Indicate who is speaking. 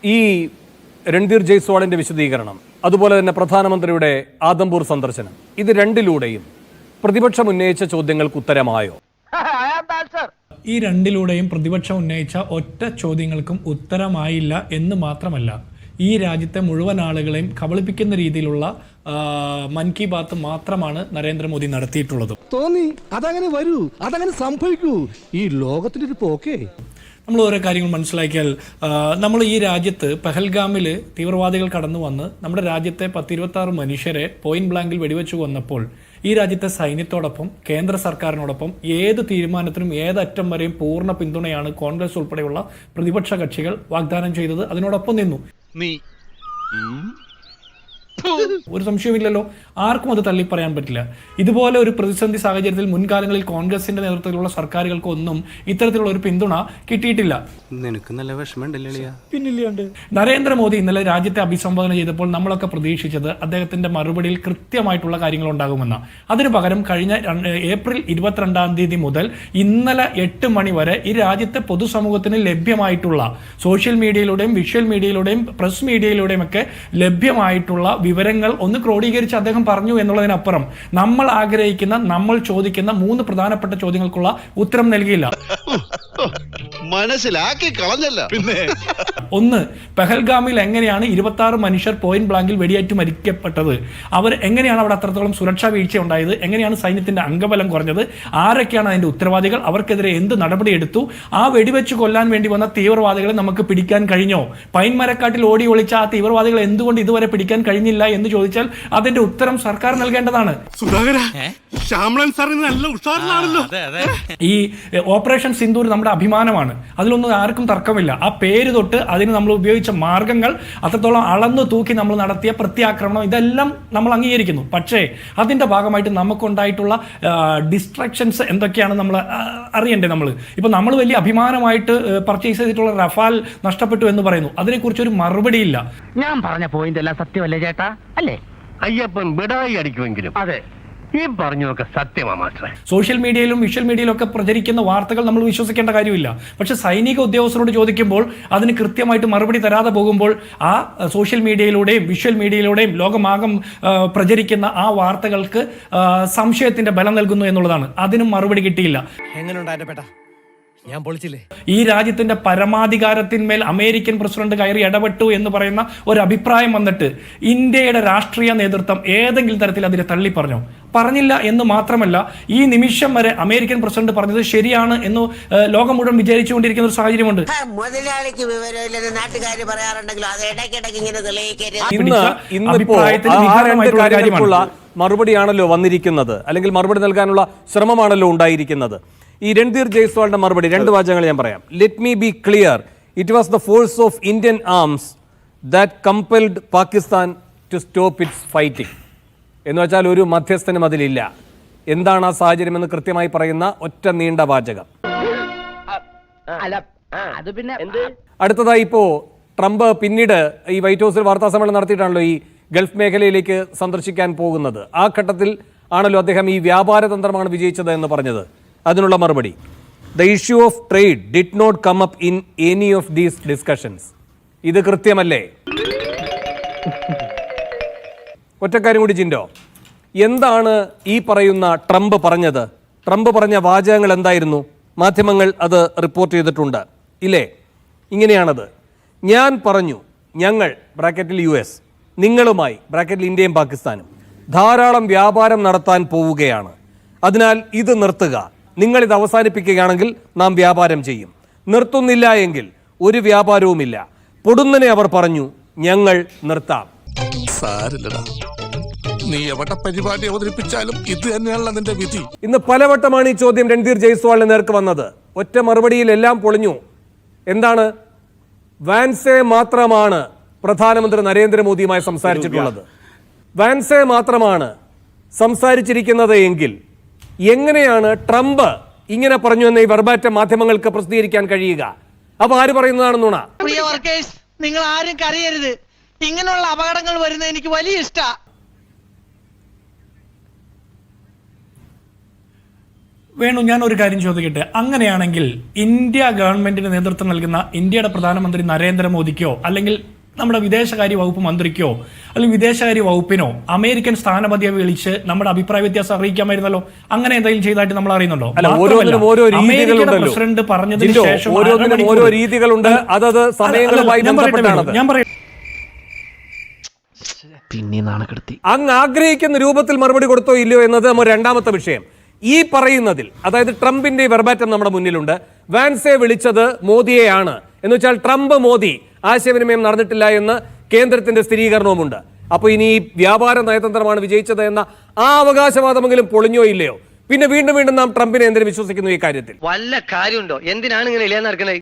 Speaker 1: ഈ രൺധീർ ജയ്സ്വാളിന്റെ വിശദീകരണം, അതുപോലെ തന്നെ പ്രധാനമന്ത്രിയുടെ ആദംപൂർ സന്ദർശനം, ഇത് രണ്ടിലൂടെയും പ്രതിപക്ഷം ഉന്നയിച്ച ചോദ്യങ്ങൾക്ക് ഉത്തരമായോ?
Speaker 2: ഈ രണ്ടിലൂടെയും പ്രതിപക്ഷം ഉന്നയിച്ച ഒറ്റ ചോദ്യങ്ങൾക്കും ഉത്തരമായില്ല എന്ന് മാത്രമല്ല, ഈ രാജ്യത്തെ മുഴുവൻ ആളുകളെയും കബളിപ്പിക്കുന്ന രീതിയിലുള്ള മൻ കി ബാത്ത് മാത്രമാണ് നരേന്ദ്രമോദി നടത്തിയിട്ടുള്ളത്.
Speaker 3: തോന്നി അതങ്ങനെ വരൂ, അതങ്ങനെ സംഭവിക്കൂ, ഈ ലോകത്തിന്റെ ഒരു പോക്കേ.
Speaker 2: നമ്മൾ ഓരോ കാര്യങ്ങൾ മനസ്സിലാക്കിയാൽ, നമ്മൾ ഈ രാജ്യത്ത് പഹൽഗാമിൽ തീവ്രവാദികൾ കടന്നു വന്ന് നമ്മുടെ രാജ്യത്തെ 10-26 മനുഷ്യരെ പോയിന്റ് ബ്ലാങ്കിൽ വെടിവെച്ചു കൊന്നപ്പോൾ ഈ രാജ്യത്തെ സൈന്യത്തോടൊപ്പം കേന്ദ്ര സർക്കാരിനോടൊപ്പം ഏത് തീരുമാനത്തിനും ഏതറ്റം വരെയും പൂർണ്ണ പിന്തുണയാണ് കോൺഗ്രസ് ഉൾപ്പെടെയുള്ള പ്രതിപക്ഷ കക്ഷികൾ വാഗ്ദാനം ചെയ്തത്. അതിനോടൊപ്പം നിന്നു. ഒരു സംശയമില്ലല്ലോ, ആർക്കും അത് തള്ളിപ്പറയാൻ പറ്റില്ല. ഇതുപോലെ ഒരു പ്രതിസന്ധി സാഹചര്യത്തിൽ മുൻകാലങ്ങളിൽ കോൺഗ്രസിന്റെ നേതൃത്വത്തിലുള്ള സർക്കാരുകൾക്കൊന്നും ഇത്തരത്തിലുള്ള ഒരു പിന്തുണ കിട്ടിയിട്ടില്ല. പിന്നില്ലാണ്ട് നരേന്ദ്രമോദി ഇന്നലെ രാജ്യത്തെ അഭിസംബോധന ചെയ്തപ്പോൾ നമ്മളൊക്കെ പ്രതീക്ഷിച്ചത് അദ്ദേഹത്തിന്റെ മറുപടിയിൽ കൃത്യമായിട്ടുള്ള കാര്യങ്ങൾ ഉണ്ടാകുമെന്നാണ്. അതിനു പകരം കഴിഞ്ഞ ഏപ്രിൽ 22 മുതൽ ഇന്നലെ 8 മണി വരെ ഈ രാജ്യത്തെ പൊതുസമൂഹത്തിന് ലഭ്യമായിട്ടുള്ള സോഷ്യൽ മീഡിയയിലൂടെയും വിഷ്വൽ മീഡിയയിലൂടെയും പ്രസ് മീഡിയയിലൂടെയും ഒക്കെ ലഭ്യമായിട്ടുള്ള വിവരങ്ങൾ ഒന്ന് ക്രോഡീകരിച്ച് അദ്ദേഹം പറഞ്ഞു എന്നുള്ളതിനപ്പുറം നമ്മൾ ആഗ്രഹിക്കുന്ന, നമ്മൾ ചോദിക്കുന്ന 3 പ്രധാനപ്പെട്ട ചോദ്യങ്ങൾക്കുള്ള ഉത്തരം നൽകിയില്ല.
Speaker 4: മനസ്സിലാക്കി കളഞ്ഞല്ല. പിന്നെ
Speaker 2: ഒന്ന്, പെഹൽഗാമിൽ എങ്ങനെയാണ് 26 മനുഷ്യർ പോയിന്റ് ബ്ലാങ്കിൽ വെടിയേറ്റ് മരിക്കപ്പെട്ടത്? അവർ എങ്ങനെയാണ് അവിടെ അത്രത്തോളം സുരക്ഷാ വീഴ്ച ഉണ്ടായത്? എങ്ങനെയാണ് സൈന്യത്തിന്റെ അംഗബലം കുറഞ്ഞത്? ആരൊക്കെയാണ് അതിന്റെ ഉത്തരവാദികൾ? അവർക്കെതിരെ എന്ത് നടപടിയെടുത്തു? ആ വെടിവെച്ച് കൊല്ലാൻ വേണ്ടി വന്ന തീവ്രവാദികളെ നമുക്ക് പിടിക്കാൻ കഴിഞ്ഞോ? പൈൻമരക്കാട്ടിൽ ഓടി ഒളിച്ച ആ തീവ്രവാദികളെ എന്തുകൊണ്ട് ഇതുവരെ പിടിക്കാൻ കഴിഞ്ഞില്ല എന്ന് ചോദിച്ചാൽ അതിന്റെ ഉത്തരം സർക്കാർ നൽകേണ്ടതാണ്. ഈ ഓപ്പറേഷൻ സിന്ദൂർ നമ്മുടെ അഭിമാനമാണ്, അതിലൊന്നും ആർക്കും തർക്കമില്ല. ആ പേര് തൊട്ട് അതിന് നമ്മൾ ഉപയോഗിച്ച മാർഗങ്ങൾ, അത്രത്തോളം അളന്നു തൂക്കി നമ്മൾ നടത്തിയ പ്രത്യാക്രമണം, ഇതെല്ലാം നമ്മൾ അംഗീകരിക്കുന്നു. പക്ഷേ അതിന്റെ ഭാഗമായിട്ട് നമുക്കുണ്ടായിട്ടുള്ള ഡിസ്ട്രാക്ഷൻസ് എന്തൊക്കെയാണ് നമ്മൾ അറിയണ്ടേ? നമ്മൾ വലിയ അഭിമാനമായിട്ട് പർച്ചേസ് ചെയ്തിട്ടുള്ള റഫാൽ നഷ്ടപ്പെട്ടു എന്ന് പറയുന്നു. അതിനെക്കുറിച്ച് ഒരു മറുപടിയില്ല.
Speaker 5: ഞാൻ പറഞ്ഞ പോയിന്റ് എല്ലാം സത്യമല്ലേ ചേട്ടാ? അല്ലേ? അയ്യപ്പൻ ബിടായി അടിക്കുമെങ്കിലും അതെ, ഈ പറഞ്ഞൊക്കെ സത്യമാ മാസ്റ്ററെ.
Speaker 2: സോഷ്യൽ മീഡിയയിലും വിഷ്വൽ മീഡിയയിലും ഒക്കെ പ്രചരിക്കുന്ന വാർത്തകൾ നമ്മൾ വിശ്വസിക്കേണ്ട കാര്യമില്ല. പക്ഷെ സൈനിക ഉദ്യോഗസ്ഥരോട് ചോദിക്കുമ്പോൾ അതിന് കൃത്യമായിട്ട് മറുപടി തരാതെ പോകുമ്പോൾ ആ സോഷ്യൽ മീഡിയയിലൂടെയും വിഷ്വൽ മീഡിയയിലൂടെയും ലോകമാകം പ്രചരിക്കുന്ന ആ വാർത്തകൾക്ക് സംശയത്തിന്റെ ബലം നൽകുന്നു എന്നുള്ളതാണ്. അതിനും മറുപടി കിട്ടിയില്ല. ഈ രാജ്യത്തിന്റെ പരമാധികാരത്തിന്മേൽ അമേരിക്കൻ പ്രസിഡന്റ് കയറി ഇടപെട്ടു എന്ന് പറയുന്ന ഒരു അഭിപ്രായം വന്നിട്ട് ഇന്ത്യയുടെ രാഷ്ട്രീയ നേതൃത്വം ഏതെങ്കിലും തരത്തിൽ അതിനെ തള്ളി പറഞ്ഞോ? പറഞ്ഞില്ല എന്ന് മാത്രമല്ല, ഈ നിമിഷം വരെ അമേരിക്കൻ പ്രസിഡന്റ് പറഞ്ഞത് ശരിയാണ് എന്ന് ലോകം മുഴുവൻ വിചാരിച്ചുകൊണ്ടിരിക്കുന്ന ഒരു സാഹചര്യമുണ്ട്.
Speaker 1: മറുപടിയാണല്ലോ വന്നിരിക്കുന്നത്, അല്ലെങ്കിൽ മറുപടി നൽകാനുള്ള ശ്രമമാണല്ലോ ഉണ്ടായിരിക്കുന്നത്. ഈ രൺധീർ ജയ്സ്വാളിന്റെ മറുപടി 2 വാചകങ്ങൾ ഞാൻ പറയാം. Let me be clear, it was the force of Indian arms that compelled Pakistan to stop its fighting. എന്ന് വെച്ചാൽ ഒരു മധ്യസ്ഥനും അതിലില്ല. എന്താണ് ആ സാഹചര്യം എന്ന് കൃത്യമായി പറയുന്ന ഒറ്റ നീണ്ട വാചകം. അടുത്തതായി ഇപ്പോ ട്രംപ് പിന്നീട് ഈ വൈറ്റ് ഹൗസിൽ വാർത്താ സമ്മേളനം നടത്തിയിട്ടാണല്ലോ ഈ ഗൾഫ് മേഖലയിലേക്ക് സന്ദർശിക്കാൻ പോകുന്നത്. ആ ഘട്ടത്തിൽ ആണല്ലോ അദ്ദേഹം ഈ വ്യാപാര തന്ത്രമാണ് വിജയിച്ചത് എന്ന് പറഞ്ഞത്. അതിനുള്ള മറുപടി, the issue of trade did not come up in any of these discussions. ഇത് കൃത്യമല്ലേ? ഒറ്റക്കാര്യം കൂടി ചിന്തോ, എന്താണ് ഈ പറയുന്ന ട്രംപ് പറഞ്ഞത്? ട്രംപ് പറഞ്ഞ വാചകങ്ങൾ എന്തായിരുന്നു? മാധ്യമങ്ങൾ അത് റിപ്പോർട്ട് ചെയ്തിട്ടുണ്ട് ഇല്ലേ? ഇങ്ങനെയാണത്: ഞാൻ പറഞ്ഞു, ഞങ്ങൾ ബ്രാക്കറ്റിൽ US, നിങ്ങളുമായി ബ്രാക്കറ്റിൽ ഇന്ത്യയും പാകിസ്ഥാനും ധാരാളം വ്യാപാരം നടത്താൻ പോവുകയാണ്. അതിനാൽ ഇത് നിർത്തുക. നിങ്ങളിത് അവസാനിപ്പിക്കുകയാണെങ്കിൽ നാം വ്യാപാരം ചെയ്യും. നിർത്തുന്നില്ല എങ്കിൽ ഒരു വ്യാപാരവുമില്ല. പൊടുന്നനെ അവർ പറഞ്ഞു, ഞങ്ങൾ നിർത്താം.
Speaker 3: നീ എവിടെ പരിപാടി അവതരിപ്പിച്ചാലും ഇത് തന്നെയാണല്ലോ നിന്റെ വിധി.
Speaker 1: ഇന്ന് പലവട്ടമാണ് ഈ ചോദ്യം രൺധീർ ജയ്സ്വാളിന് നേർക്ക് വന്നത്. ഒറ്റ മറുപടിയിൽ എല്ലാം പൊളിഞ്ഞു. എന്താണ്? വാൻസെ മാത്രമാണ് പ്രധാനമന്ത്രി നരേന്ദ്രമോദിയുമായി സംസാരിച്ചിട്ടുള്ളത്. വാൻസെ മാത്രമാണ് സംസാരിച്ചിരിക്കുന്നത് എങ്കിൽ എങ്ങനെയാണ് ട്രംപ് ഇങ്ങനെ പറഞ്ഞു എന്ന് ഈ വെർബാറ്റം മാധ്യമങ്ങൾക്ക് പ്രസിദ്ധീകരിക്കാൻ കഴിയുക? അപ്പൊ ആര് പറയുന്നതാണ് നുണ?
Speaker 6: പ്രിയ വർക്കേഴ്സ്, നിങ്ങൾ ആരും കരയരുത്. ഇങ്ങനെയുള്ള അപകടങ്ങൾ വരുന്നത് എനിക്ക് വലിയ ഇഷ്ടമാണ്.
Speaker 2: വേണു, ഞാൻ ഒരു കാര്യം ചോദിക്കട്ടെ. അങ്ങനെയാണെങ്കിൽ ഇന്ത്യ ഗവൺമെന്റിന് നേതൃത്വം നൽകുന്ന ഇന്ത്യയുടെ പ്രധാനമന്ത്രി നരേന്ദ്രമോദിക്കോ അല്ലെങ്കിൽ നമ്മുടെ വിദേശകാര്യ വകുപ്പ് മന്ത്രിക്കോ അല്ലെങ്കിൽ വിദേശകാര്യ വകുപ്പിനോ അമേരിക്കൻ സ്ഥാനപതിയെ വിളിച്ച് നമ്മുടെ അഭിപ്രായ വ്യത്യാസം അറിയിക്കാമായിരുന്നല്ലോ. അങ്ങനെ എന്തെങ്കിലും ചെയ്തായിട്ട് നമ്മൾ അറിയുന്നുണ്ടോ? പ്രസിഡന്റ് പറഞ്ഞതിന് ശേഷം
Speaker 1: ഓരോ രീതികളുണ്ട്, അതത് സമയങ്ങളുമായി ബന്ധപ്പെട്ടാണ്.
Speaker 2: ഞാൻ പറയട്ടെ,
Speaker 5: പിന്നെ നാണക്കെടുത്തി.
Speaker 1: അങ്ങ് ആഗ്രഹിക്കുന്ന രൂപത്തിൽ മറുപടി കൊടുത്തോ ഇല്ലയോ എന്നത് നമ്മുടെ രണ്ടാമത്തെ വിഷയം. ഈ പറയുന്നതിൽ, അതായത് ട്രംപിന്റെ വെർബാറ്റം നമ്മുടെ മുന്നിലുണ്ട്. വാൻസെ വിളിച്ചത് മോദിയെയാണ് എന്ന് വെച്ചാൽ ട്രംപ് മോദി ആശയവിനിമയം നടന്നിട്ടില്ല എന്ന് കേന്ദ്രത്തിന്റെ സ്ഥിരീകരണവുമുണ്ട്. അപ്പോൾ ഇനി ഈ വ്യാപാര നയതന്ത്രമാണ് വിജയിച്ചത് എന്ന ആ അവകാശവാദമെങ്കിലും പൊളിഞ്ഞോ ഇല്ലയോ? പിന്നെ വീണ്ടും നാം ട്രംപിനെ എന്തിനു വിശ്വസിക്കുന്നു ഈ കാര്യത്തിൽ?
Speaker 5: വല്ല കാര്യമുണ്ടോ? എന്തിനാണ് ഇങ്ങനെ ഇല്ലാന്ന് നടക്കുന്നത്?